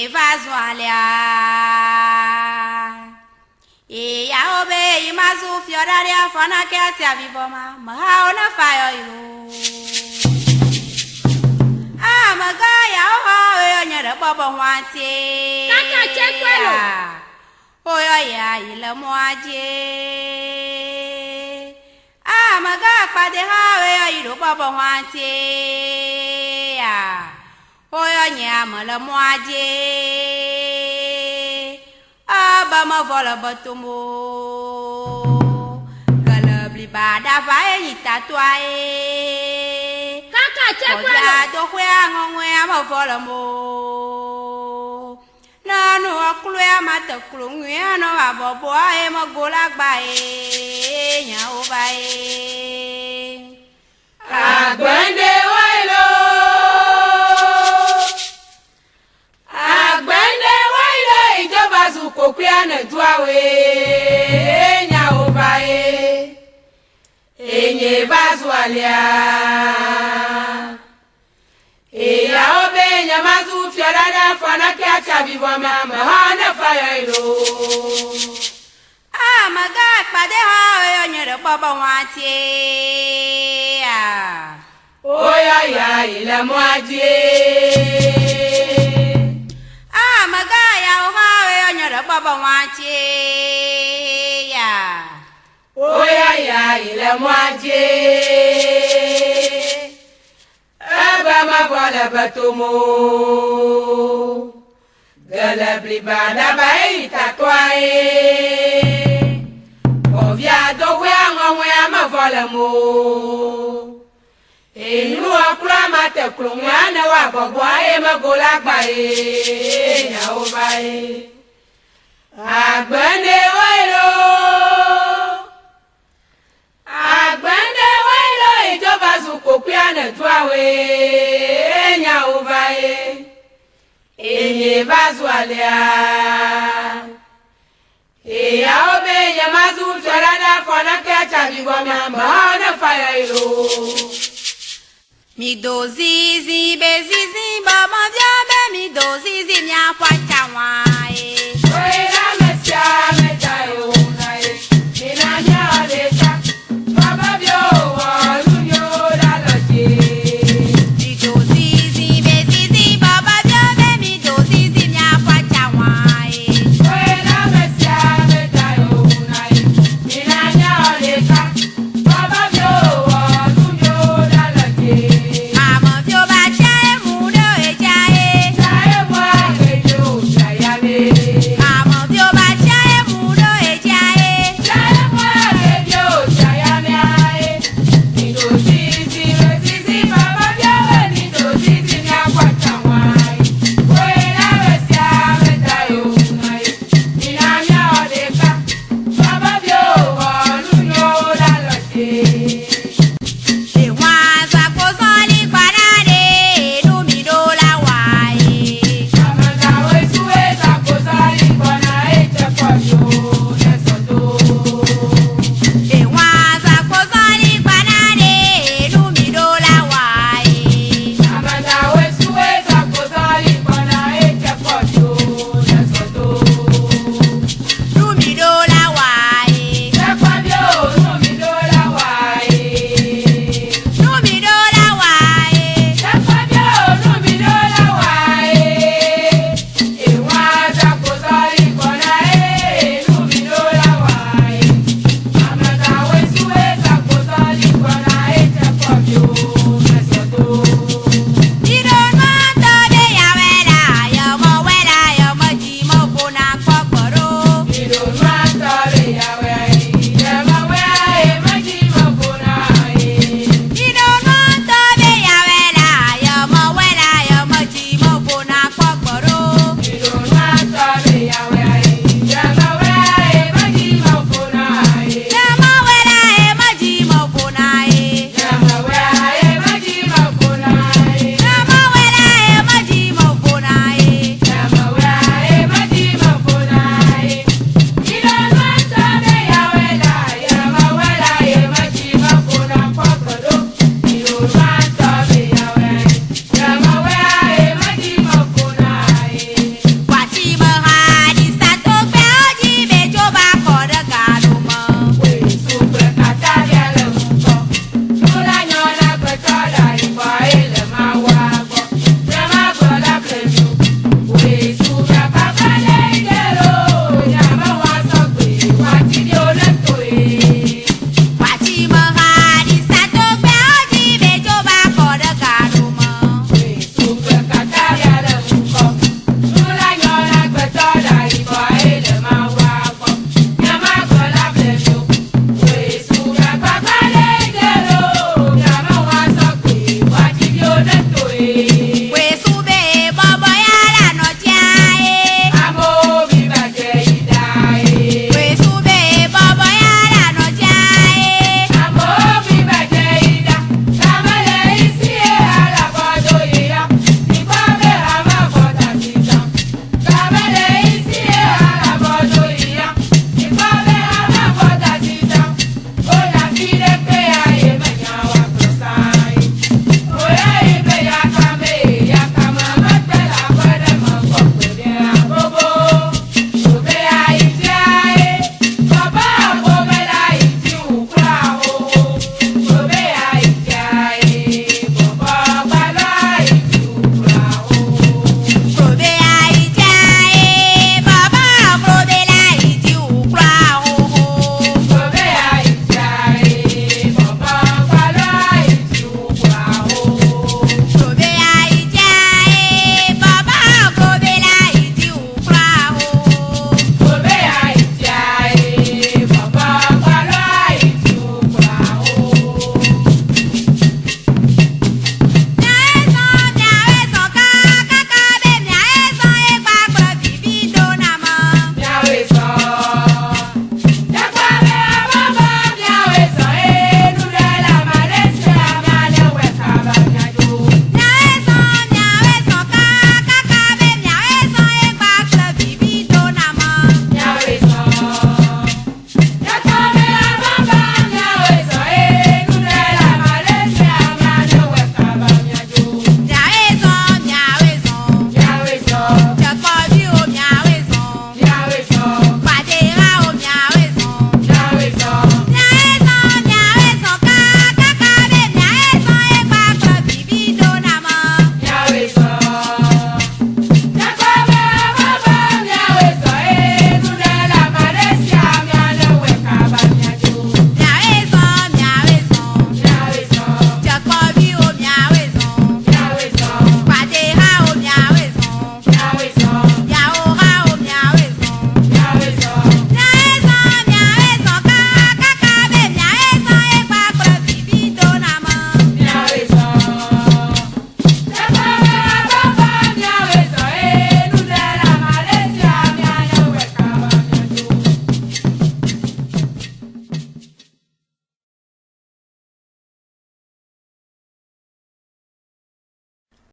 enye vazualia e ya obe imazu fioraria fana ke atia vivoma mahaona fayo yo amaga ya ho yo nyere bobo wanti kaka chekwelo oyo ya ile moaje amaga pade ha yo iro bobo wanti ya oyo nyamala moaje aba ma vola batumo galabli bada vai tatuae kaka chekwelo oya do kwe ngongwe ma vola mo nanu akulu ya matakulu ngwe no abobo e mo golagba e nya obae Agbende wailo ìjọba zuko kwiana duawe enya obae enye bazualia eya obe nyamazu fiarada fana ke acha vivwa mama hana fayo amaga pade ha yo nyere bobo wanti oya ya ile moaje amaga ya ha yo nyere bobo wanti oya ya ile moaje aba ma vola batomo galabli bada bai tatuae ovia dogwe ngomwe ma vola mo enu akura mate krumwana wa bobo e magolagba e nya obae agbende wailo ìjọba zuko kwiana duawe enya obae enye bazualia eya obe nyamazu fiorada fona ke acha vivoma mahana fayo mi dozizi bezizi bama vya be mi dozizi nya kwa chawa